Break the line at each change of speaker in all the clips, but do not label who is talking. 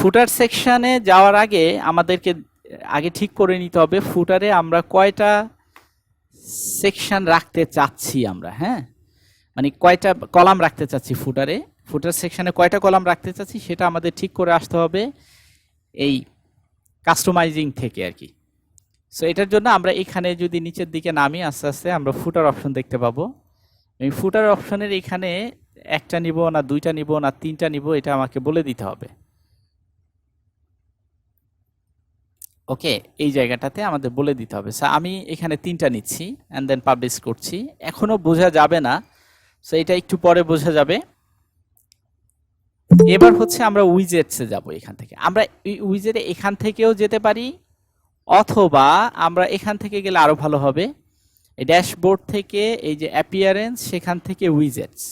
ফুটার সেকশনে যাওয়ার আগে আমাদেরকে আগে ঠিক করে নিতে হবে ফুটারে আমরা কয়টা সেকশন রাখতে চাচ্ছি আমরা, হ্যাঁ, মানে কয়টা কলাম রাখতে চাচ্ছি ফুটারে, ফুটার সেকশনে কয়টা কলাম রাখতে চাচ্ছি সেটা আমাদের ঠিক করে আসতে হবে এই কাস্টমাইজিং থেকে আর কি। সো এটার জন্য আমরা এখানে যদি নিচের দিকে নামি আস্তে আস্তে আমরা ফুটার অপশন দেখতে পাবো। এই ফুটার অপশনের এখানে একটা নিব না দুইটা নিব না তিনটা নিব এটা আমাকে বলে দিতে হবে। ওকে, এই জায়গাটাতে আমাদের বলে দিতে হবে। সো আমি এখানে তিনটা নিচ্ছি অ্যান্ড দেন পাবলিশ করছি। এখনো বোঝা যাবে না, সো এটা একটু পরে বোঝা যাবে। এবার হচ্ছে আমরা উইজেটসে যাব। এখান থেকে আমরা উইজেটে এখান থেকেও যেতে পারি, অথবা আমরা এখান থেকে গেলে আরো ভালো হবে এই ড্যাশবোর্ড থেকে এই যে অ্যাপিয়ারেন্স সেখান থেকে উইজেটস,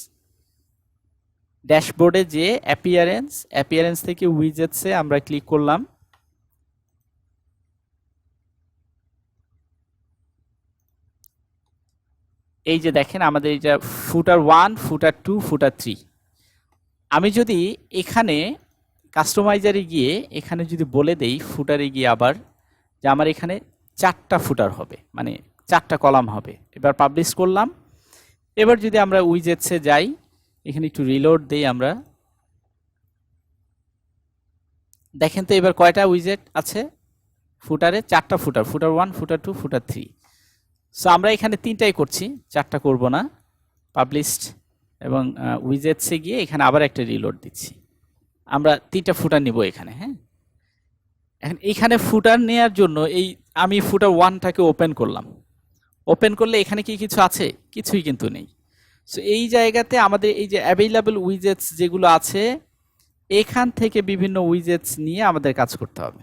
ড্যাশবোর্ডে যে অ্যাপিয়ারেন্স থেকে উইজেটসে আমরা ক্লিক করলাম। এই যে দেখেন আমাদের এটা ফুটার 1, ফুটার 2, ফুটার 3। আমি যদি এখানে কাস্টমাইজারে গিয়ে এখানে যদি বলে দেই ফুটারে গিয়ে আবার যে আমার এখানে 4টা ফুটার হবে, মানে 4টা কলাম হবে, এবার পাবলিশ করলাম। এবার যদি আমরা উইজেটসে যাই, এখানে একটু রিলোড দেই আমরা, দেখেন তো এবার কয়টা উইজেট আছে ফুটারে, 4টা ফুটার, ফুটার 1, ফুটার 2, ফুটার 3। সো আমরা এখানে 3টাই করছি, 4টা করব না। পাবলিশড এবং উইজেটসে গিয়ে এখানে আবার একটা রিলোড দিচ্ছি। আমরা 3টা ফুটার নিব এখানে, হ্যাঁ। এখন এইখানে ফুটার নেওয়ার জন্য এই আমি ফুটার 1টাকে ওপেন করলাম। ওপেন করলে এখানে কি কিছু আছে? কিছুই কিন্তু নেই। সো এই জায়গাতে আমাদের এই যে অ্যাভেইলেবল উইজেটস যেগুলো আছে এখান থেকে বিভিন্ন উইজেটস নিয়ে আমাদের কাজ করতে হবে।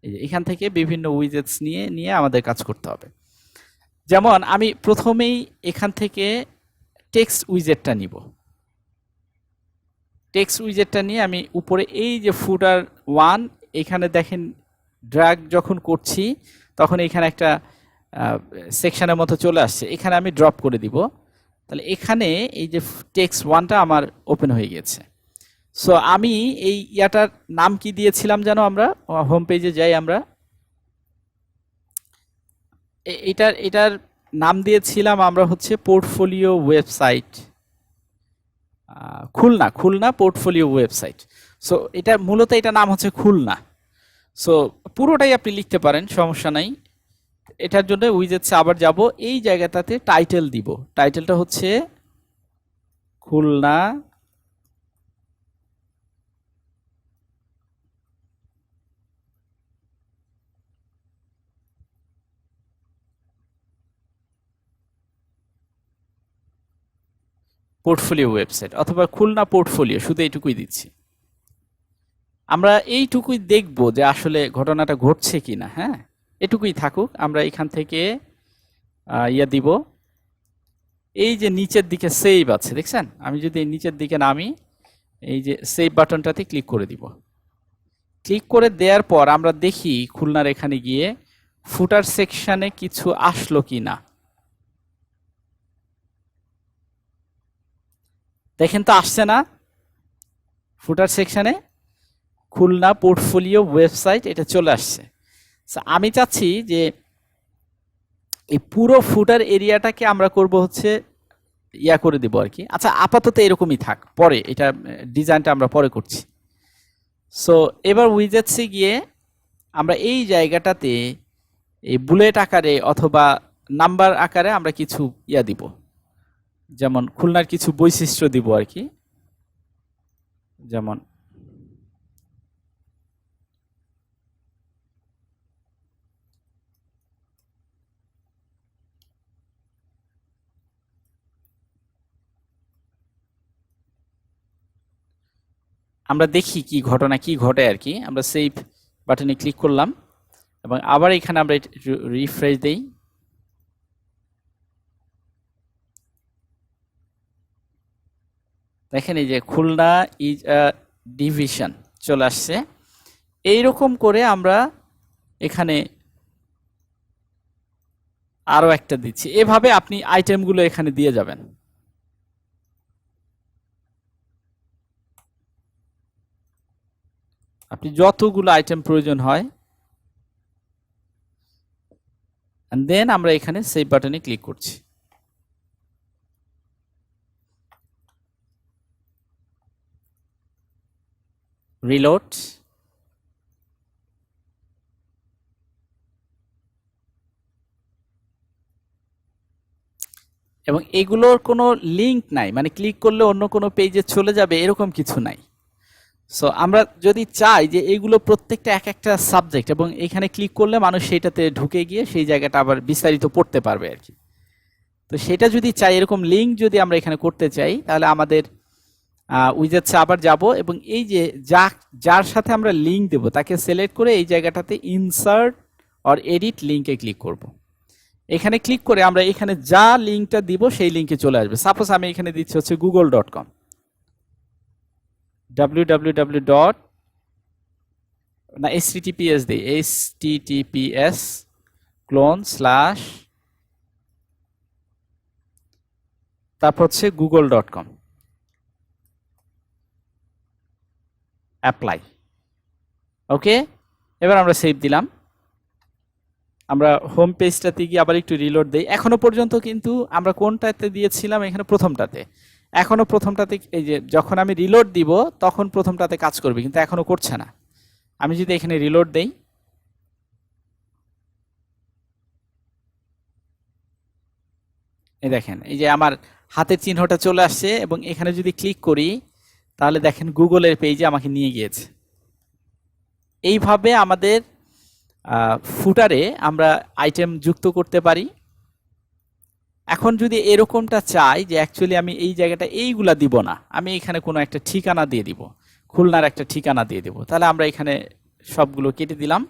এই যে এখান থেকে বিভিন্ন উইজেটস নিয়ে আমাদের কাজ করতে হবে। যেমন আমি প্রথমেই এখান থেকে টেক্সট উইজেটটা নিব। টেক্সট উইজেটটা নিয়ে আমি উপরে এই যে ফুটার 1 এখানে দেখেন ড্র্যাগ যখন করছি তখন এখানে একটা সেকশনের মতো চলে আসছে, এখানে আমি ড্রপ করে দিব। তাহলে এখানে এই যে টেক্সট 1টা আমার ওপেন হয়ে গেছে। সো আমি এই ইয়াটার নাম কি দিয়েছিলাম যেন, আমরা হোম পেজে যাই, আমরা এটার নাম দিয়েছিলাম আমরা হচ্ছে portfolio website, Khulna portfolio website. So এটা মূলত এটা নাম হচ্ছে খুলনা। সো পুরোটাই আপনি লিখতে পারেন, সমস্যা নাই। এটার জন্য উইজেটসে আবার যাব, এই জায়গাটাতে টাইটেল দিব। টাইটেলটা হচ্ছে খুলনা পোর্টফোলিও ওয়েবসাইট অথবা খুলনা পোর্টফোলিও, শুধু এইটুকুই দিচ্ছি। আমরা এইটুকুই দেখব যে আসলে ঘটনাটা ঘটছে কিনা, হ্যাঁ, এটুকুই থাকুক। আমরা এখান থেকে ইয়া দিব, এই যে নিচের দিকে সেভ আছে দেখছেন, আমি যদি নিচের দিকে নামি এই যে সেভ বাটনটাতে ক্লিক করে দিব। ক্লিক করে দেওয়ার পর আমরা দেখি খুলনার এখানে গিয়ে ফুটার সেকশনে কিছু আসলো কিনা। দেখেন তো আসছে না, ফুটার সেকশনে খুলনা পোর্টফোলিও ওয়েবসাইট এটা চলে আসছে। আমি চাচ্ছি যে এই পুরো ফুটার এরিয়াটাকে আমরা করব হচ্ছে ইয়া করে দিব আর কি। আচ্ছা আপাতত এরকমই থাক, পরে এটা ডিজাইনটা আমরা পরে করছি। সো এবার উইজেটসে গিয়ে আমরা এই জায়গাটাতে এই বুলেট আকারে অথবা নাম্বার আকারে আমরা কিছু ইয়া দিব, যেমন খুলনার কিছু বৈশিষ্ট্য দিব আর কি। যেমন আমরা দেখি কি ঘটনা কি ঘটে আর কি। আমরা সেভ বাটনে ক্লিক করলাম এবং আবার এখানে আমরা রিফ্রেশ দেই। দেখেন এই যে খুলনা ইজ আ ডিভিশন চলে আসছে। এইরকম করে আমরা এখানে আরো একটা দিচ্ছি, এভাবে আপনি আইটেমগুলো এখানে দিয়ে যাবেন। আপনি যতগুলো আইটেম প্রয়োজন হয়, and then আমরা এখানে সেভ বাটনে ক্লিক করছি। রিলোড, এবং এগুলোর কোনো লিংক নাই, মানে ক্লিক করলে অন্য কোনো পেজে চলে যাবে এরকম কিছু নাই। সো আমরা যদি চাই যে এইগুলো প্রত্যেকটা এক একটা সাবজেক্ট, এবং এখানে ক্লিক করলে মানুষ সেইটাতে ঢুকে গিয়ে সেই জায়গাটা আবার বিস্তারিত পড়তে পারবে আর কি। তো সেটা যদি চাই, এরকম লিংক যদি আমরা এখানে করতে চাই, তাহলে আমাদের উইজেটসে আবার যাব, এবং এই যে যার সাথে আমরা লিংক দেব তাকে সিলেক্ট করে এই জায়গাটাতে ইনসার্ট অর এডিট লিংকে ক্লিক করব। এখানে ক্লিক করে আমরা এখানে যা লিংকটা দিব সেই লিংকে চলে আসবে। সাপোজ আমি এখানে দিচ্ছি হচ্ছে google.com, www ডট না https দিই, https ক্লোন স্ল্যাশ তারপর হচ্ছে google.com অ্যাপ্লাই। ওকে, এবার আমরা সেভ দিলাম। আমরা হোম পেজটাতে গিয়ে আবার একটু রিলোড দেই। এখনো পর্যন্ত কিন্তু আমরা কোনটাতে দিয়েছিলাম, এখানে প্রথমটাতে। এখনো প্রথমটাতে, এই যে যখন আমি রিলোড দিব তখন প্রথমটাতে কাজ করবে, কিন্তু এখনো করছে না। আমি যদি এখানে রিলোড দেই, এই দেখেন এই যে আমার হাতের চিহ্নটা চলে আসছে, এবং এখানে যদি ক্লিক করি তাহলে দেখেন গুগলের পেজে আমাকে নিয়ে গিয়েছে। এইভাবে আমাদের ফুটারে আমরা আইটেম যুক্ত করতে পারি। এখন যদি এরকমটা চাই যে অ্যাকচুয়ালি আমি এই জায়গাটা এইগুলা দিব না, আমি এখানে কোনো একটা ঠিকানা দিয়ে দিব, খুলনার একটা ঠিকানা দিয়ে দিব, তাহলে আমরা এখানে সবগুলো কেটে দিলাম।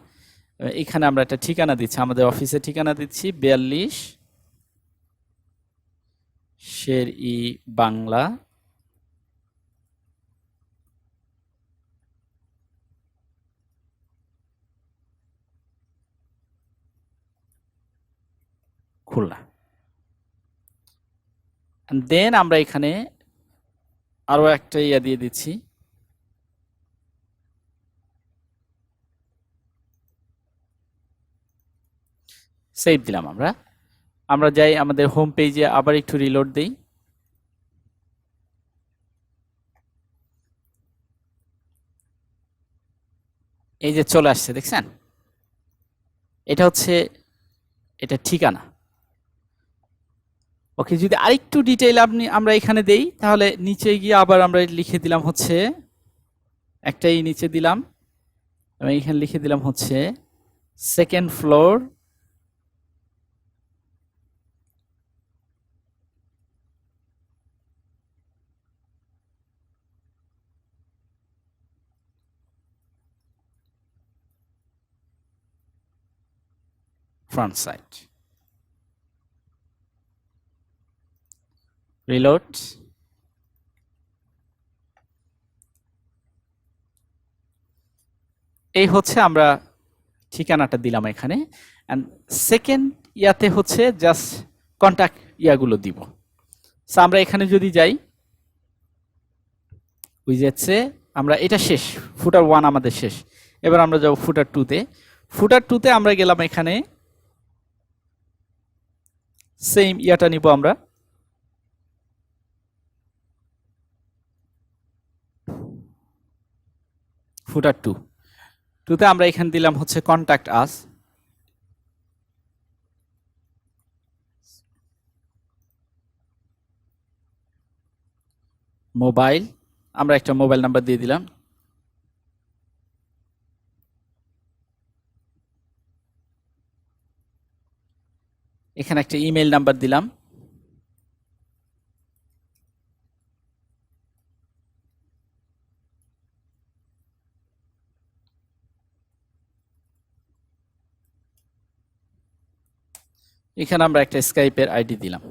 এখানে আমরা একটা ঠিকানা দিচ্ছি, আমাদের অফিসের ঠিকানা দিচ্ছি 42 শের-ই বাংলা, খুলনা। দেন আমরা এখানে আরো একটা ইয়া দিয়ে দিচ্ছি, সেভ দিলাম। আমরা যাই আমাদের হোম পেজে, আবার একটু রিলোড দেই। এই যে চলে আসছে, দেখছেন? এটা হচ্ছে এটা ঠিকানা। ওকে, যদি আরেকটু ডিটেইল আমরা এখানে দেই, তাহলে নিচে গিয়ে আবার আমরা লিখে দিলাম হচ্ছে, একটাই নিচে দিলাম, এবং এখানে লিখে দিলাম হচ্ছে second floor, front side. Reload, এই হচ্ছে আমরা ঠিকানাটা দিলাম এখানে। অ্যান্ড সেকেন্ড ইয়াতে হচ্ছে জাস্ট কন্ট্যাক্ট ইয়াগুলো দিব। সো আমরা এখানে যদি যাই উইজেটসে, আমরা এটা শেষ, ফুটার 1 আমাদের শেষ। এবার আমরা যাব ফুটার 2-তে। ফুটার 2-তে আমরা গেলাম, এখানে সেম ইয়াটা নিব আমরা। ফুটার 2-তে আমরা এখানে দিলাম হচ্ছে কন্ট্যাক্ট আস। মোবাইল, আমরা একটা মোবাইল নাম্বার দিয়ে দিলাম। এখানে একটা ইমেল নাম্বার দিলাম। এখানে আমরা একটা স্কাইপের আইডি দিলাম।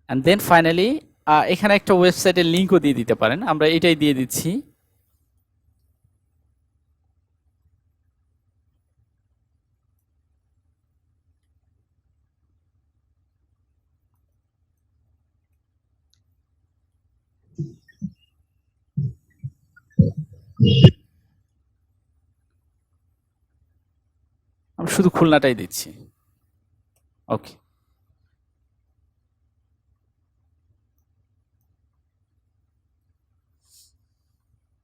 অ্যান্ড দেন ফাইনালি এখানে একটা ওয়েবসাইটের লিঙ্কও দিয়ে দিতে পারেন, আমরা এটাই দিয়ে দিচ্ছি। আমি শুধু খুলনাটাই দিচ্ছি। ওকে,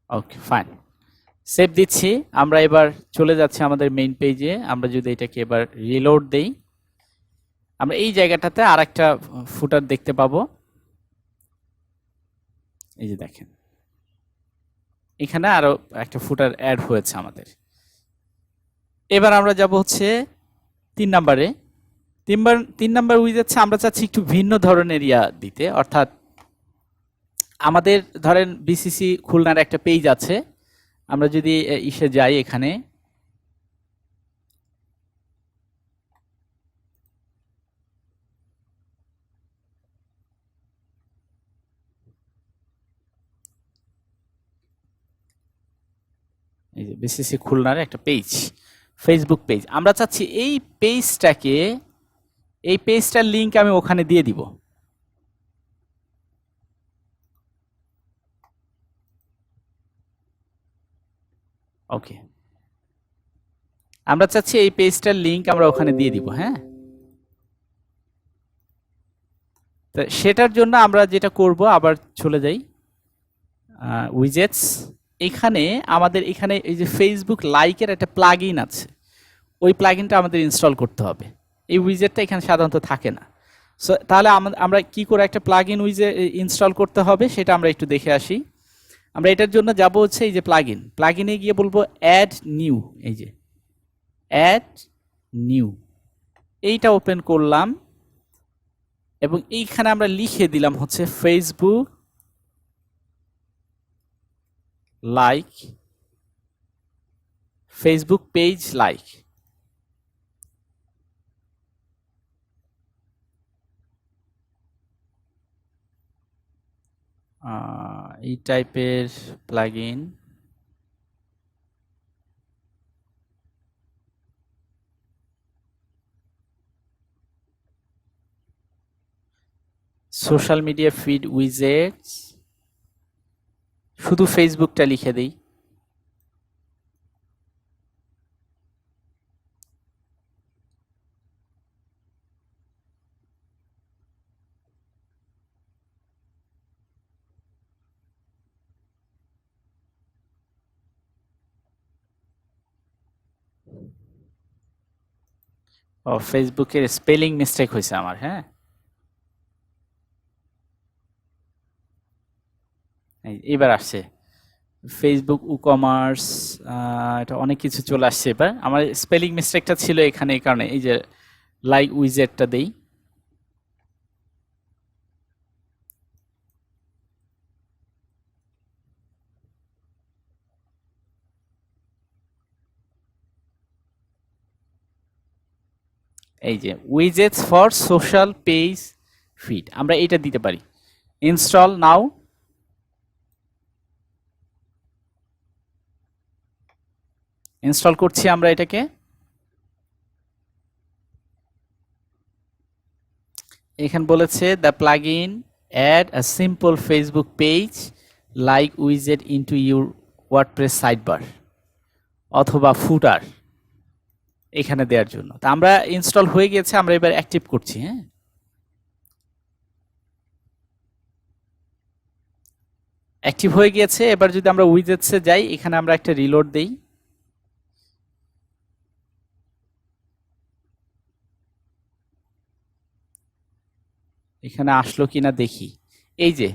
ওকে, ফাইন। সেভ দিচ্ছি। আমরা এবার চলে যাচ্ছি আমাদের মেইন পেজে। আমরা যদি এটাকে এবার রিলোড দেই, আমরা এই জায়গাটাতে আর একটা ফুটার দেখতে পাবো। এই যে দেখেন, এখানে আরো একটা ফুটার অ্যাড হয়েছে আমাদের। এবার আমরা যাব হচ্ছে 3 নাম্বারে। 3 নাম্বার উইজেটে আমরা চাচ্ছি একটু ভিন্ন ধরনের ইয়া দিতে, অর্থাৎ আমাদের ধরেন বিসিসি খুলনার একটা পেজ আছে। আমরা যদি ইসে যাই, এখানে এই যে বিসিসি খুলনার একটা পেজ, ফেসবুক পেজ, আমরা চাচ্ছি এই পেজটাকে, এই পেজটার লিংক আমি ওখানে দিয়ে দিব। ওকে, আমরা চাচ্ছি এই পেজটার লিংক আমরা ওখানে দিয়ে দিব। হ্যাঁ, তো সেটার জন্য আমরা যেটা করব, আবার চলে যাই উইজেটস। এখানে আমাদের এখানে এই যে ফেসবুক লাইকের একটা প্লাগইন আছে, ওই প্লাগইনটা আমাদের ইনস্টল করতে হবে। এই উইজেটটা এখানে সাধারণত থাকে না। সো তাহলে আমরা কি করে একটা প্লাগইন উইজেট ইনস্টল করতে হবে সেটা আমরা একটু দেখে আসি। আমরা এটার জন্য যাব হচ্ছে এই যে প্লাগইনে গিয়ে বলবো অ্যাড নিউ। এই যে অ্যাড নিউ, এইটা ওপেন করলাম এবং এইখানে আমরা লিখে দিলাম হচ্ছে Facebook like, Facebook page like. এই টাইপের plugin. Social media feed widgets, শুধু ফেসবুকটা লিখে দিই। ও, ফেসবুকের স্পেলিং মিস্টেক হয়েছে আমার। হ্যাঁ, এবার আসছে ফেসবুক ই কমার্স, এটা অনেক কিছু চলে আসছে। এবার আমার স্পেলিং মিস্টেকটা ছিল এখানে, এই কারণে এই যে লাইক উইজেটটা দেই। এই যে widgets for social page feed, আমরা এটা দিতে পারি। ইনস্টল নাও। ইনস্টল করছি আমরা এটাকে। এখানে বলেছে the plugin add a simple Facebook page like উইজেট ইনটু ইউর ওয়ার্ডপ্রেস সাইডবার অথবা ফুটার, এখানে দেওয়ার জন্য। তা আমরা ইনস্টল হয়ে গেছে, আমরা এবার অ্যাক্টিভ করছি। হ্যাঁ, অ্যাক্টিভ হয়ে গিয়েছে। এবার যদি আমরা উইজেটসে যাই, এখানে আমরা একটা রিলোড দেই। এখানে আসলো কিনা দেখি। এই যে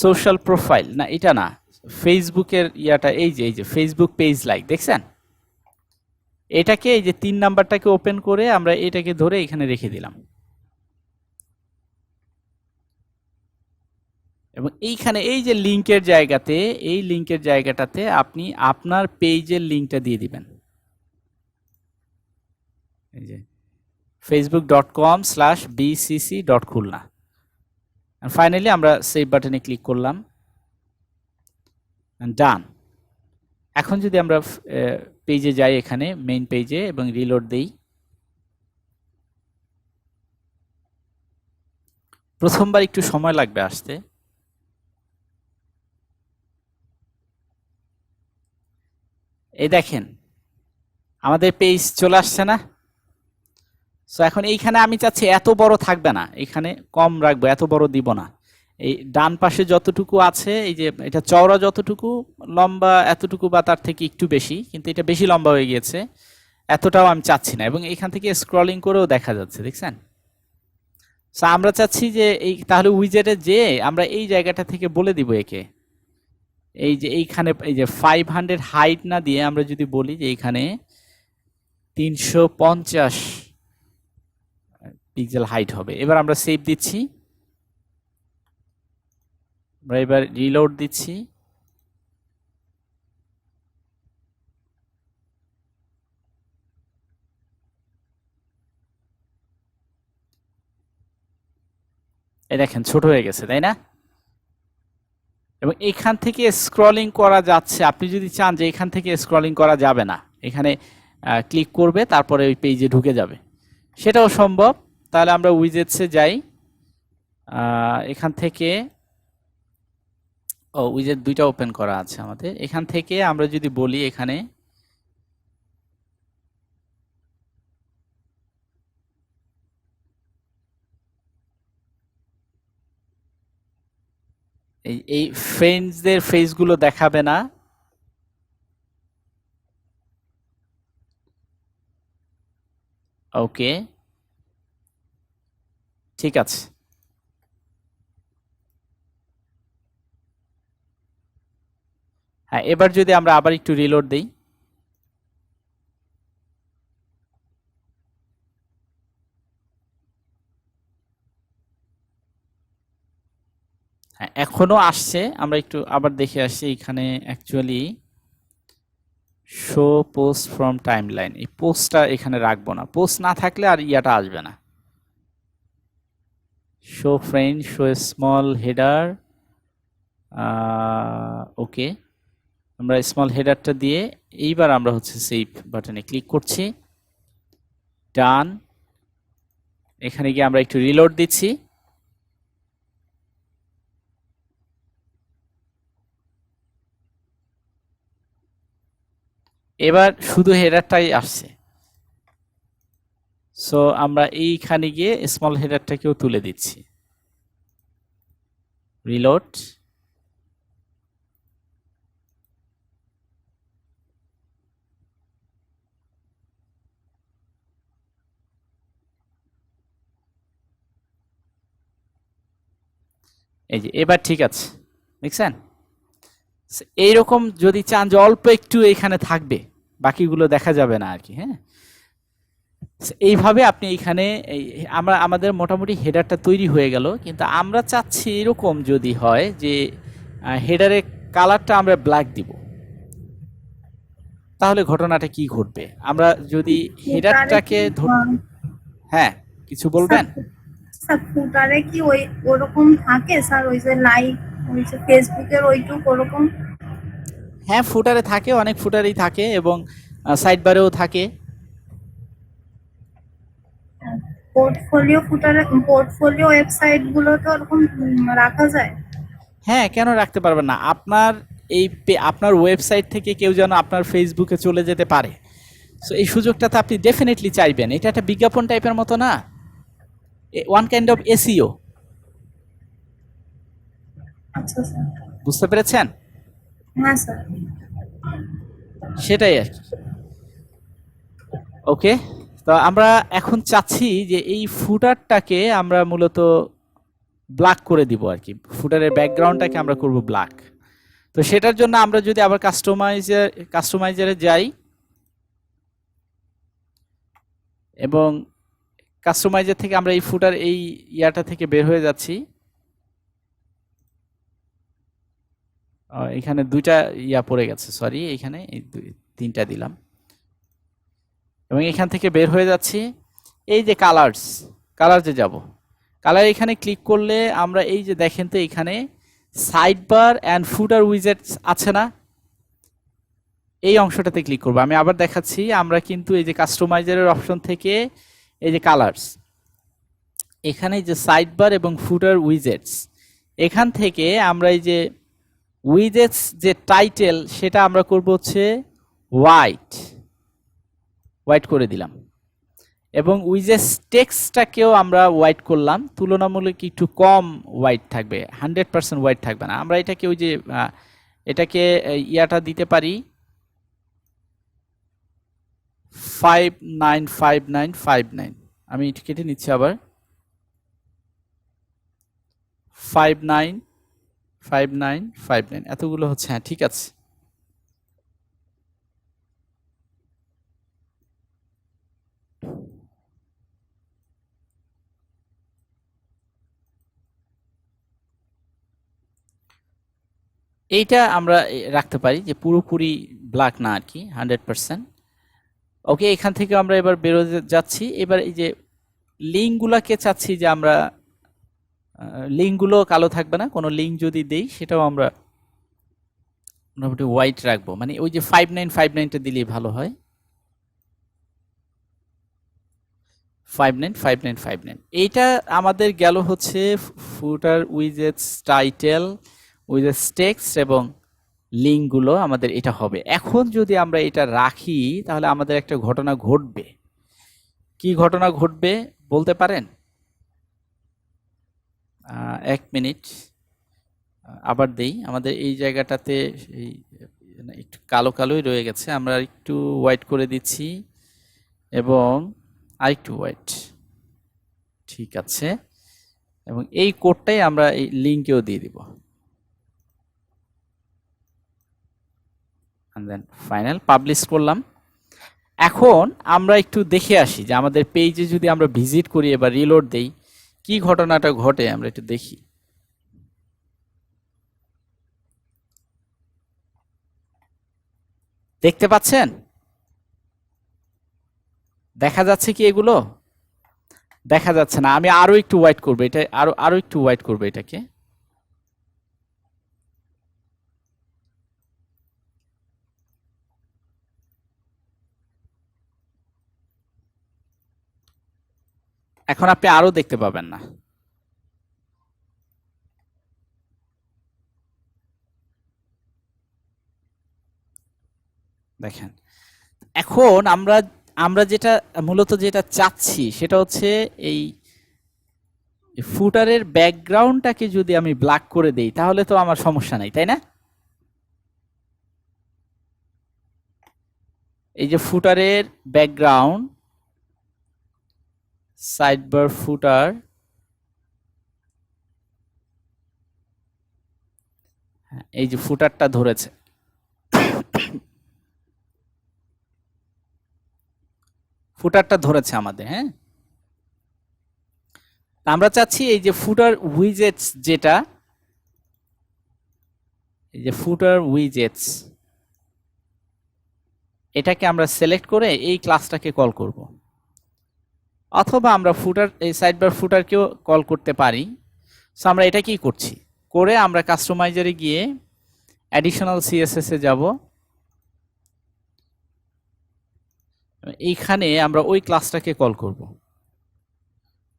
সোশ্যাল প্রোফাইল, না এটা না, ফেসবুকের ইয়াটা, এই যে ফেসবুক পেজ লাইক, দেখছেন? এটাকে এই যে 3 নাম্বারটাকে ওপেন করে আমরা এটাকে ধরে এখানে রেখে দিলাম এবং এইখানে এই যে লিংকের জায়গাতে, এই লিংকের জায়গাটাতে আপনি আপনার পেজের লিংকটা দিয়ে দিবেন। এই যে facebook.com/bcc.khulna। ফাইনালি আমরা সেভ বাটনে ক্লিক করলাম, ডান। এখন যদি আমরা পেজে যাই, এখানে মেইন পেজে, এবং রিলোড দেই, প্রথমবার একটু সময় লাগবে আসতে। এই দেখেন আমাদের পেজ চলে আসছে না। সো এখন এইখানে আমি চাচ্ছি এত বড় থাকবে না, এখানে কম রাখবো, এত বড় দিব না। এই ডান পাশে যতটুকু আছে, এই যে এটা চওড়া যতটুকু, লম্বা এতটুকু বা তার থেকে একটু বেশি, কিন্তু এটা বেশি লম্বা হয়ে গিয়েছে, এতটাও আমি চাচ্ছি না। এবং এখান থেকে স্ক্রলিং করেও দেখা যাচ্ছে, দেখছেন? সো আমরা চাচ্ছি যে এই তাহলে উইজেটে যে আমরা এই জায়গাটা থেকে বলে দিব একে, এই যে এইখানে এই যে 500 হাইট না দিয়ে আমরা যদি বলি যে এইখানে 350 পিক্সেল হাইট হবে। এবার আমরা সেভ দিচ্ছি, আমরা এবার রিলোড দিচ্ছি। এই দেখেন ছোট হয়ে গেছে, তাই না? এবং এখান থেকে স্ক্রলিং করা যাচ্ছে। আপনি যদি চান যে এখান থেকে স্ক্রলিং করা যাবে না, এখানে ক্লিক করবে তারপরে ওই পেজে ঢুকে যাবে, সেটাও সম্ভব। তাহলে আমরা উইজেটসে যাই, এখান থেকে উইজেট দুইটা ওপেন করা আছে আমাদের। এখান থেকে আমরা যদি বলি এখানে এই ফ্রেন্ডসদের ফেসগুলো দেখাবে না, ওকে ঠিক আছে। হ্যাঁ, এবার যদি আমরা আবার একটু রিলোড দেই, হ্যাঁ এখনো আসছে। আমরা একটু আবার দেখে আসছি, এখানে actually show post from timeline, এই পোস্টটা এখানে রাখবো না, পোস্ট না থাকলে আর ইয়াটা আসবে না। Show friend, show small header, okay আমরা স্মল হেডারটা দিয়ে এইবার আমরা হচ্ছে সেভ বাটনে ক্লিক করছি, ডান। এখানে গিয়ে আমরা একটু রিলোড দিচ্ছি, এবার শুধু হেডারটাই আসছে। সো আমরা এইখানে গিয়ে স্মল হেডারটাকেও তুলে দিচ্ছি, রিলোড। এই যে এবার ঠিক আছে, দেখছেন? এইরকম যদি চান যে অল্প একটু এখানে থাকবে, বাকিগুলো দেখা যাবে না আর কি। হ্যাঁ, এইভাবে আপনি এখানে আমাদের মোটামুটি হেডারটা তৈরি হয়ে গেল। কিন্তু আমরা চাচ্ছি এরকম যদি হয় যে হেডারের কালারটা আমরা ব্ল্যাক দিব, তাহলে ঘটনাটা কি ঘটবে? আমরা যদি হেডারটাকে হ্যাঁ কিছু বলবেন?
স্যার ফুটারে কি ওই ওরকম থাকে স্যার, ওই যে লাইক ওই যে ফেসবুকের ওইটুক ওরকম?
হ্যাঁ ফুটারে থাকে, অনেক ফুটারেই থাকে এবং সাইড বারেও থাকে।
পোর্টফোলিও ফুটারে, পোর্টফোলিও ওয়েবসাইট গুলো তো ওরকম রাখা যায়?
হ্যাঁ, কেন রাখতে পারবেন না? আপনার আপনার ওয়েবসাইট থেকে কেউ যেন আপনার ফেসবুকে চলে যেতে পারে, সো এই সুযোগটা তো আপনি ডেফিনেটলি চাইবেন। এটা একটা বিজ্ঞাপন টাইপের মতো না, ওয়ান কাইন্ড অফ এসইও।
আচ্ছা স্যার।
বুঝতে পেরেছেন?
হ্যাঁ স্যার।
সেটাই আর কি। ওকে, তো আমরা এখন চাচ্ছি যে এই ফুটারটাকে আমরা মূলত ব্ল্যাক করে দিব আর কি, ফুটারের ব্যাকগ্রাউন্ডটাকে আমরা করব ব্ল্যাক। তো সেটার জন্য আমরা যদি আবার কাস্টমাইজারে যাই এবং কাস্টমাইজার থেকে আমরা এই ফুটার এই ইয়াটা থেকে বের হয়ে যাচ্ছি, এখানে দুইটা ইয়া পড়ে গেছে, সরি, এখানে এই তিনটা দিলাম এবং এখান থেকে বের হয়ে যাচ্ছি। এই যে কালার্সে যাব, কালার এখানে ক্লিক করলে আমরা এই যে দেখেন তো এখানে side bar and footer widgets আছে না, এই অংশটাতে ক্লিক করব। আমি আবার দেখাচ্ছি, আমরা কিন্তু এই যে কাস্টমাইজারের অপশন থেকে এই যে কালার্স, এখানে যে সাইড বার এবং ফুটার উইজেটস, এখান থেকে আমরা এই যে উইজেটস যে টাইটেল সেটা আমরা করব হচ্ছে হোয়াইট হোয়াইট করে দিলাম, এবং উইজেস টেক্সটটাকেও আমরা হোয়াইট করলাম, তুলনামূলক একটু কম হোয়াইট থাকবে, 100% হোয়াইট থাকবে না। আমরা এটাকে ওই যে এটাকে ইয়াটা দিতে পারি 595959, আমি এটা কেটে নিচ্ছি আবার 595959, এতগুলো হচ্ছে, হ্যাঁ ঠিক আছে। এইটা আমরা রাখতে পারি যে পুরোপুরি ব্ল্যাক না আর কি, 100%। ওকে, এখান থেকে আমরা এবার বেরোতে যাচ্ছি। এবার এই যে লিঙ্কগুলোকে চাচ্ছি যে আমরা লিঙ্কগুলো কালো থাকবে না, কোনো লিঙ্ক যদি দেই সেটাও আমরা মোটামুটি হোয়াইট রাখবো, মানে ওই যে 5959টা দিলেই ভালো হয়, 595959। এইটা আমাদের গেল হচ্ছে ফুটার উইজেটস, টাইটেল, উইজেটস টেক্সট এবং লিঙ্কগুলো আমাদের এটা হবে। এখন যদি আমরা এটা রাখি তাহলে আমাদের একটা ঘটনা ঘটবে। কি ঘটনা ঘটবে বলতে পারেন? 1 মিনিট আবার দেই, আমাদের এই জায়গাটাতে একটু কালো কালোই রয়ে গেছে, আমরা একটু হোয়াইট করে দিচ্ছি এবং আরেকটু হোয়াইট, ঠিক আছে। এবং এই কোডটাই আমরা এই লিঙ্কেও দিয়ে দিব, দেন ফাইনাল পাবলিশ করলাম। এখন আমরা একটু দেখে আসি যে আমাদের পেজে যদি আমরা ভিজিট করি এবার রিলোড দেই কি ঘটনাটা ঘটে, আমরা একটু দেখি। দেখতে পাচ্ছেন? দেখা যাচ্ছে কি এগুলো? দেখা যাচ্ছে না, আমি আরো একটু হোয়াইট করবো এটা, আরো একটু হোয়াইট করবো এটাকে। এখন আপনি আরো দেখতে পাবেন না। দেখেন, এখন আমরা আমরা যেটা মূলত যেটা চাচ্ছি সেটা হচ্ছে এই ফুটারের ব্যাকগ্রাউন্ডটাকে যদি আমি ব্ল্যাক করে দেই তাহলে তো আমার সমস্যা নাই, তাই না? এই যে ফুটারের ব্যাকগ্রাউন্ড, সাইডবার ফুটার, এই যে ফুটারটা ধরেছে, ফুটারটা ধরেছে আমাদের, হ্যাঁ। আমরা চাচ্ছি এই যে ফুটার উইজেটস, যেটা এই যে ফুটার উইজেটস, এটাকে আমরা সিলেক্ট করে এই ক্লাসটাকে কল করব, অথবা আমরা ফুটার এই সাইডবার ফুটারকেও কল করতে পারি। সো আমরা এটা কি করছি, করে আমরা কাস্টমাইজারে গিয়ে অ্যাডিশনাল সিএসএস এ যাব, এইখানে আমরা ওই ক্লাসটাকে কল করব,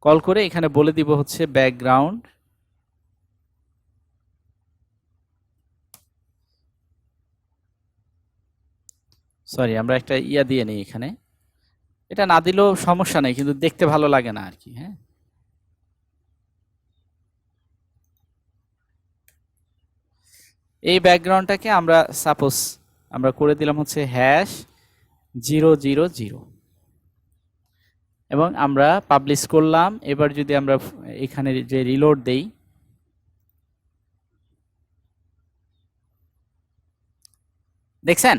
কল করে এখানে বলে দিব হচ্ছে ব্যাকগ্রাউন্ড, সরি আমরা একটা ইয়া দিয়ে নিই এখানে, এটা না দিলেও সমস্যা নেই কিন্তু দেখতে ভালো লাগে না আর কি, হ্যাঁ। এই ব্যাকগ্রাউন্ডটাকে আমরা সাপোজ আমরা করে দিলাম হচ্ছে #000 এবং আমরা পাবলিশ করলাম। এবার যদি আমরা এখানে যে রিলোড দেই, দেখছেন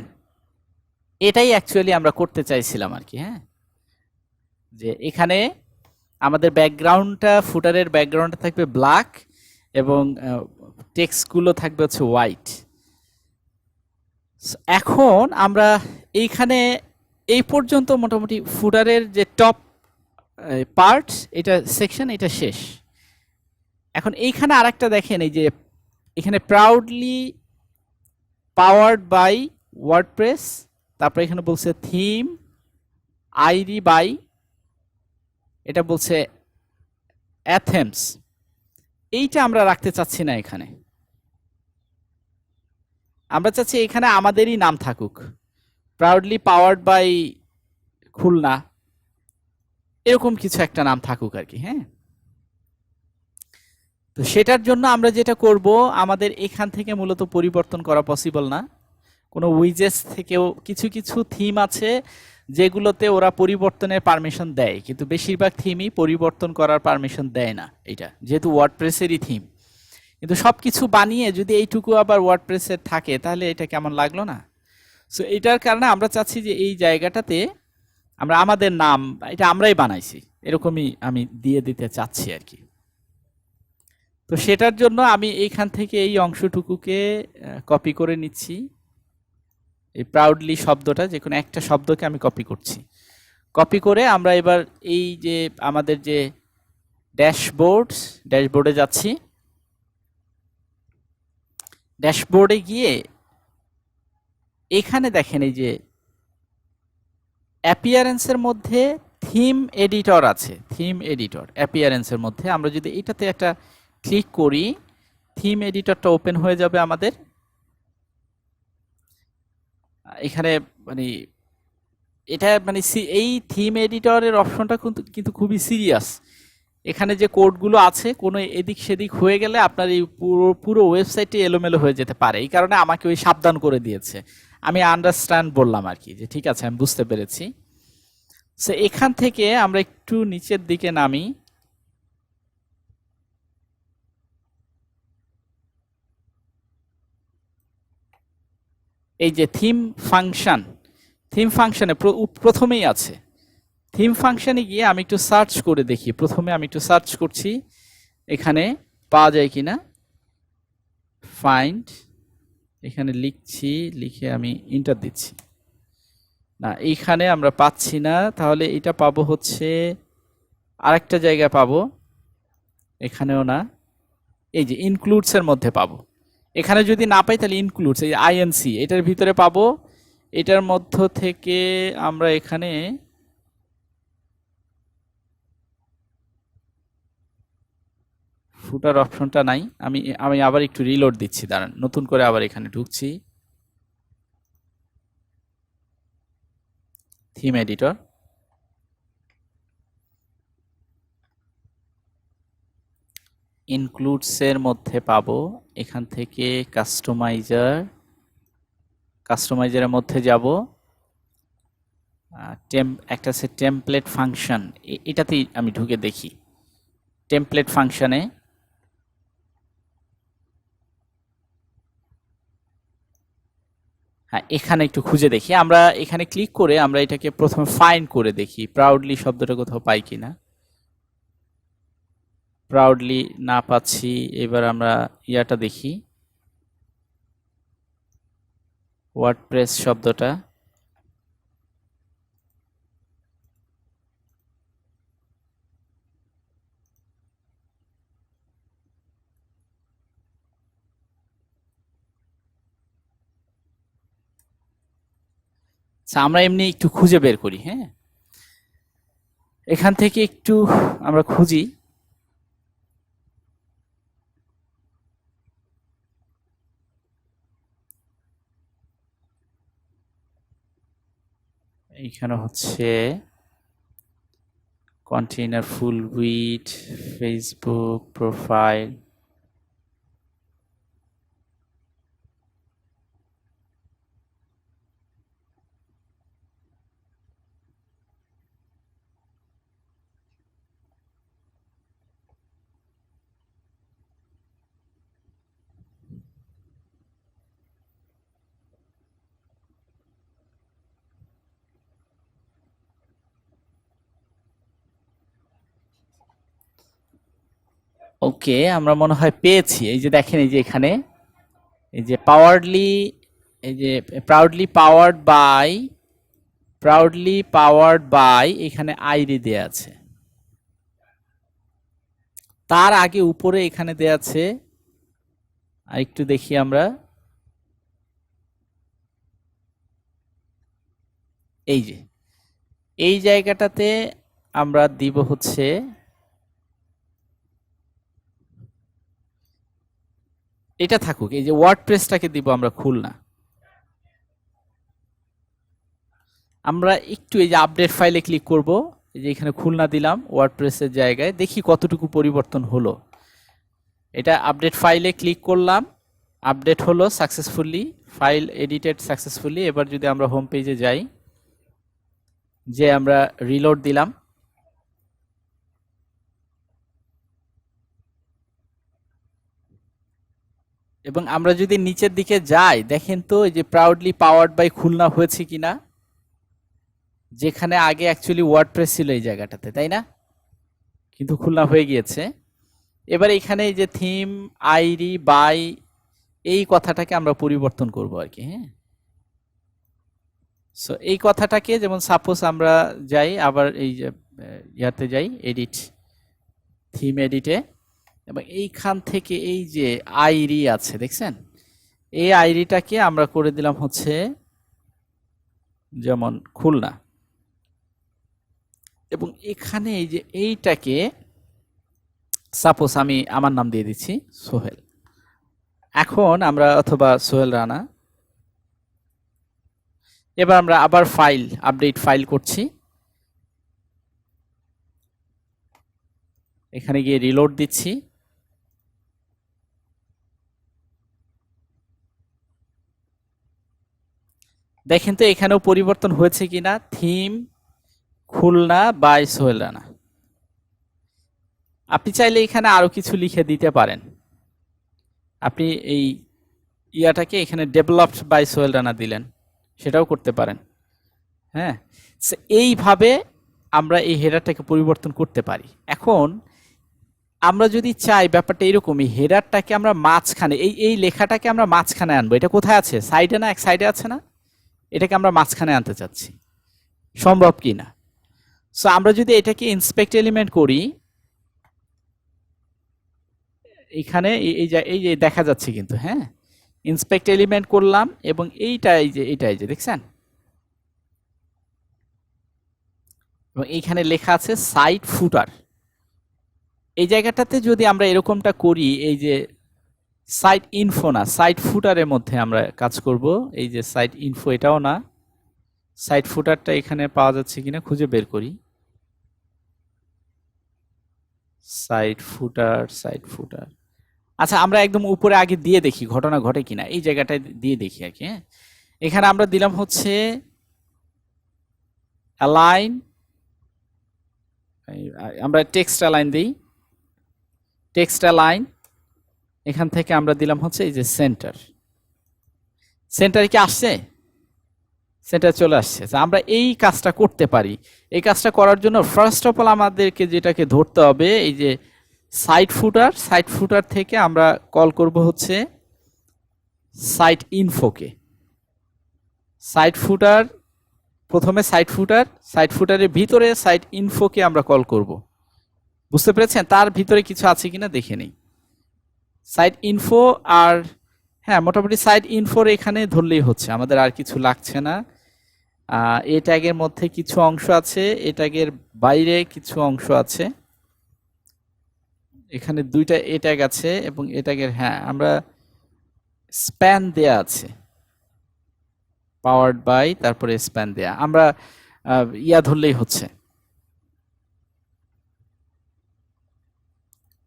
এটাই অ্যাকচুয়ালি আমরা করতে চাইছিলাম আর কি, হ্যাঁ, যে এখানে আমাদের ব্যাকগ্রাউন্ডটা, ফুটারের ব্যাকগ্রাউন্ডটা থাকবে ব্ল্যাক এবং টেক্সটগুলো থাকবে হচ্ছে হোয়াইট। এখন আমরা এইখানে এই পর্যন্ত মোটামুটি ফুটারের যে টপ পার্ট, এটা সেকশন, এটা শেষ। এখন এইখানে আরেকটা দেখেন, এই যে এখানে প্রাউডলি পাওয়ার্ড বাই ওয়ার্ডপ্রেস, তারপরে এখানে বলছে থিম আইডি বাই, এটা বলছে অ্যাথেমস, এইটা আমরা রাখতে চাচ্ছি না এখানে, আমরা চাচ্ছি এখানে আমাদেরই নাম থাকুক। প্রাউডলি পাওয়ার্ড বাই খুলনা, এরকম কিছু একটা নাম থাকুক আর কি। হ্যাঁ, তো সেটার জন্য আমরা যেটা করব, আমাদের এখান থেকে মূলত পরিবর্তন করা পসিবল না। কোনো উইজেস থেকেও কিছু কিছু থিম আছে যেগুলোতে ওরা পরিবর্তনের পারমিশন দেয়, কিন্তু বেশিরভাগ থিমই পরিবর্তন করার পারমিশন দেয় না, এটা যেহেতু ওয়ার্ডপ্রেসেরই থিম। কিন্তু সব কিছু বানিয়ে যদি এইটুকু আবার ওয়ার্ডপ্রেসের থাকে তাহলে এটা কেমন লাগলো না? সো এটার কারণে আমরা চাচ্ছি যে এই জায়গাটাতে আমরা আমাদের নাম, এটা আমরাই বানাইছি এরকমই আমি দিয়ে দিতে চাচ্ছি আর কি। তো সেটার জন্য আমি এইখান থেকে এই অংশটুকুকে কপি করে নিচ্ছি। এই প্রাউডলি শব্দটা, যে কোনো একটা শব্দকে আমি কপি করছি। কপি করে আমরা এবার এই যে আমাদের যে ড্যাশবোর্ডে যাচ্ছি। ড্যাশবোর্ডে গিয়ে এখানে দেখেন এই যে অ্যাপিয়ারেন্সের মধ্যে থিম এডিটর আছে। থিম এডিটর অ্যাপিয়ারেন্সের মধ্যে আমরা যদি এটাতে একটা ক্লিক করি, থিম এডিটরটা ওপেন হয়ে যাবে আমাদের এখানে। মানে এটা মানে এই থিম এডিটরের অপশনটা কিন্তু খুবই সিরিয়াস। এখানে যে কোডগুলো আছে কোনো এদিক সেদিক হয়ে গেলে আপনার এই পুরো পুরো ওয়েবসাইটটি এলোমেলো হয়ে যেতে পারে। এই কারণে আমাকে ওই সাবধান করে দিয়েছে। আমি আন্ডারস্ট্যান্ড বললাম আর কি, যে ঠিক আছে আমি বুঝতে পেরেছি। সো এখান থেকে আমরা একটু নিচের দিকে নামি। এই যে থিম ফাংশনে প্রথমেই আছে। থিম ফাংশনে গিয়ে আমি একটু সার্চ করে দেখি। প্রথমে আমি একটু সার্চ করছি এখানে পাওয়া যায় কিনা। ফাইন্ড, এখানে লিখছি, লিখে আমি ইন্টার দিচ্ছি। না, এইখানে আমরা পাচ্ছি না। তাহলে এটা পাবো হচ্ছে আরেকটা জায়গায় পাবো, এখানেও না। এই যে ইনক্লুডসের মধ্যে পাবো। এখানে যদি না পাই তাহলে ইনক্লুডস, এই আইএনসি এটার ভিতরে পাবো। এটার মধ্য থেকে আমরা এখানে ফুটার অপশনটা নাই। আমি আবার একটু রিলোড দিচ্ছি, দাঁড়ান, নতুন করে আবার এখানে ঢুকছি। থিম এডিটর, ইনক্লুডসের মধ্যে পাবো। এখান থেকে কাস্টমাইজারের মধ্যে যাব। একটা আছে টেমপ্লেট ফাংশন, এটাতেই আমি ঢুকে দেখি। টেমপ্লেট ফাংশনে হ্যাঁ, এখানে একটু খুঁজে দেখি। আমরা এখানে ক্লিক করে আমরা এটাকে প্রথমে ফাইন্ড করে দেখি প্রাউডলি শব্দটা কোথাও পাই কিনা। প্রাউডলি না পাচ্ছি। এবার আমরা ইয়াটা দেখি, ওয়ার্ডপ্রেস শব্দটা। আচ্ছা, আমরা এমনি একটু খুঁজে বের করি। হ্যাঁ, এখান থেকে একটু আমরা খুঁজি। এইখানে হচ্ছে কন্টেইনার ফুল উইড, ফেসবুক প্রোফাইল। ওকে, আমরা মনে হয় পেয়েছি। এই যে দেখেন, এই যে এখানে এই যে এই যে প্রাউডলি পাওয়ার্ড বাই এখানে আইডি দেয়া আছে। তার আগে উপরে এখানে দেয়া আছে, আর একটু দেখি আমরা, এই যে এই জায়গাটাতে আমরা দিব হচ্ছে এটা থাকুক। এই যে ওয়ার্ডপ্রেসটাকে দিব আমরা খুলনা। আমরা একটু এই যে আপডেট ফাইলে ক্লিক করব, এই যে এখানে খুলনা দিলাম ওয়ার্ডপ্রেসের জায়গায়, দেখি কতটুকু পরিবর্তন হলো। এটা আপডেট ফাইলে ক্লিক করলাম, আপডেট হলো সাকসেসফুলি, ফাইল এডিটেড সাকসেসফুলি। এবার যদি আমরা হোম পেজে যাই, যে আমরা রিলোড দিলাম, এবং আমরা যদি নিচের দিকে যাই, দেখেন তো এই যে প্রাউডলি পাওয়ার্ড বাই খুলনা হয়েছে কিনা, যেখানে আগে অ্যাকচুয়ালি ওয়ার্ডপ্রেস ছিল এই জায়গাটাতে, তাই না? কিন্তু খুলনা হয়ে গিয়েছে। এবার এখানে এই যে থিম আইডি বাই, এই কথাটাকে আমরা পরিবর্তন করব আর কি। হ্যাঁ, সো এই কথাটাকে, যেমন সাপোজ আমরা যাই আবার এই যে ইয়াতে যাই, এডিট, থিম এডিটে, এবং এইখান থেকে এই যে আইডি আছে দেখছেন, এই আইডিটাকে আমরা করে দিলাম হচ্ছে যেমন খুলনা, এবং এখানে এই যে এইটাকে সাপোজ আমি আমার নাম দিয়ে দিচ্ছি সোহেল। এখন আমরা, অথবা সোহেল রানা। এবার আমরা আবার ফাইল আপডেট ফাইল করছি, এখানে গিয়ে রিলোড দিচ্ছি। দেখেন তো এখানেও পরিবর্তন হয়েছে কিনা, থিম খুলনা বাই সোহেল রানা। আপনি চাইলে এখানে আরো কিছু লিখে দিতে পারেন, আপনি এই ইয়াটাকে এখানে ডেভেলপড বাই সোহেল রানা দিলেন, সেটাও করতে পারেন। হ্যাঁ, এইভাবে আমরা এই হেডারটাকে পরিবর্তন করতে পারি। এখন আমরা যদি চাই ব্যাপারটা এরকমই, হেডারটাকে আমরা মাঝখানে, এই লেখাটাকে আমরা মাঝখানে আনবো। এটা কোথায় আছে? সাইডে না, এক সাইডে আছে না? এটাকে আমরা মাঝখানে আনতে চাচ্ছি, সম্ভব কি না? সো আমরা যদি এটাকে ইন্সপেক্ট এলিমেন্ট করি, এখানে এই যে দেখা যাচ্ছে কিন্তু, হ্যাঁ, ইন্সপেক্ট এলিমেন্ট করলাম, এবং এইটাই যে দেখছেন, এবং এইখানে লেখা আছে সাইট ফুটার। এই জায়গাটাতে যদি আমরা এরকমটা করি, এই যে সাইট ইনফো না, সাইট ফুটারের মধ্যে আমরা কাজ করব। এই যে সাইট ইনফো, এটাও না, সাইট ফুটারটা এখানে পাওয়া যাচ্ছে কিনা খুঁজে বের করি। সাইট ফুটার, আচ্ছা আমরা একদম উপরে আগে দিয়ে দেখি ঘটনা ঘটে কিনা, এই জায়গাটায় দিয়ে দেখি আর কি। হ্যাঁ, এখানে আমরা দিলাম হচ্ছে অ্যালাইন, আমরা টেক্সট অ্যালাইন দিই, টেক্সট অ্যালাইন, এখান থেকে আমরা দিলাম হচ্ছে এই যে সেন্টার। সেন্টারে কি আসছে? সেন্টার চলে আসছে। আমরা এই কাজটা করতে পারি। এই কাজটা করার জন্য ফার্স্ট অফ অল আমাদেরকে যেটাকে ধরতে হবে, এই যে সাইট ফুটার থেকে আমরা কল করব হচ্ছে সাইট ইনফোকে। সাইট ফুটার, প্রথমে সাইট ফুটারের ভিতরে সাইট ইনফোকে আমরা কল করব। বুঝতে পেরেছেন? তার ভিতরে কিছু আছে কিনা দেখে নেই। সাইট ইনফো, আর হ্যাঁ, মোটামুটি সাইট ইনফোর এখানে ধরলেই হচ্ছে, আমাদের আর কিছু লাগছে না। এ ট্যাগের মধ্যে কিছু অংশ আছে, এ ট্যাগের বাইরে কিছু অংশ আছে। এখানে দুইটা এ ট্যাগ আছে, এবং এ ট্যাগের, হ্যাঁ, আমরা স্প্যান দেয়া আছে, পাওয়ার্ড বাই, তারপরে স্প্যান দেয়া, আমরা ইয়া ধরলেই হচ্ছে।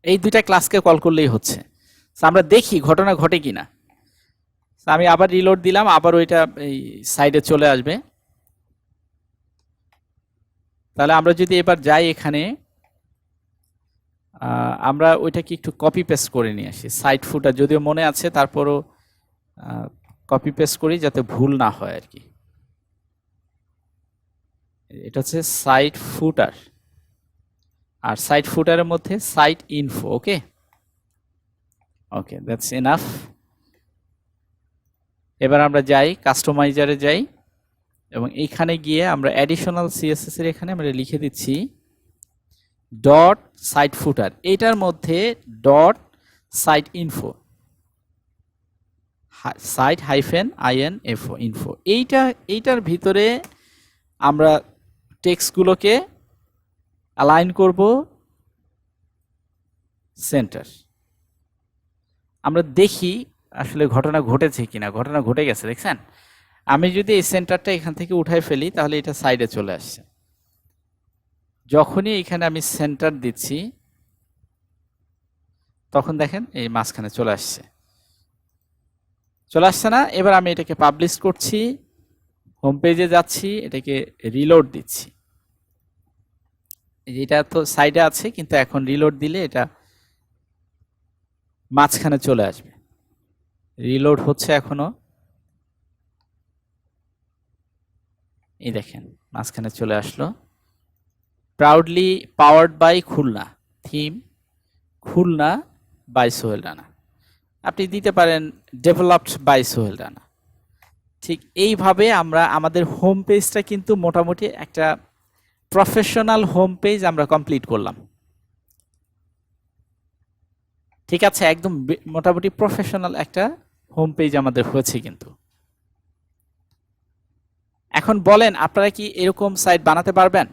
এই দুইটা ক্লাসকে কল করলেই হচ্ছে। আমরা দেখি ঘটনা ঘটে কিনা। আমি আবার রিলোড দিলাম, আবার ওইটা এই সাইডে চলে আসবে। তাহলে আমরা যদি এবার যাই এখানে, আমরা ওইটাকে একটু কপি পেস্ট করে নিয়ে আসি। সাইট ফুটার যদিও মনে আছে, তারপরও কপি পেস্ট করি যাতে ভুল না হয় আর কি। এটা হচ্ছে সাইট ফুটার, আর সাইট ফুটারের মধ্যে site info. Okay, okay, that's enough. এবার আমরা যাই কাস্টমাইজারে যাই, এবং এইখানে গিয়ে আমরা অ্যাডিশনাল সিএসএস এর এখানে আমরা লিখে দিচ্ছি ডট সাইট ফুটার, এটার মধ্যে dot site info, site hyphen INFO info. এইটার ভিতরে আমরা টেক্সটগুলোকে অ্যালাইন করব সেন্টার। আমরা দেখি আসলে ঘটনা ঘটেছে কিনা। ঘটনা ঘটে গেছে, দেখছেন? আমি যদি এই সেন্টারটা এখান থেকে উঠাই ফেলি তাহলে এটা সাইডে চলে আসছে। যখনই এখানে আমি সেন্টার দিচ্ছি তখন দেখেন এই মাঝখানে চলে আসছে। চলে আসছে না? এবার আমি এটাকে পাবলিশ করছি, হোম পেজে যাচ্ছি, এটাকে রিলোড দিচ্ছি। এটা তো সাইডে আছে, কিন্তু এখন রিলোড দিলে এটা মাঝখানে চলে আসবে। রিলোড হচ্ছে এখনো, এই দেখেন মাঝখানে চলে আসলো। Proudly powered by Khulna, theme Khulna by Sohel Rana. আপনি দিতে পারেন ডেভেলপড বাই সোহেল রানা। ঠিক এইভাবে আমরা আমাদের হোম পেজটা কিন্তু মোটামুটি একটা প্রফেশনাল হোম পেজ আমরা কমপ্লিট করলাম। ঠিক আছে, একদম মোটামুটি প্রফেশনাল একটা হোম পেজ আমাদের হয়েছে কিন্তু। এখন বলেন আপনারা কি এরকম সাইট বানাতে পারবেন?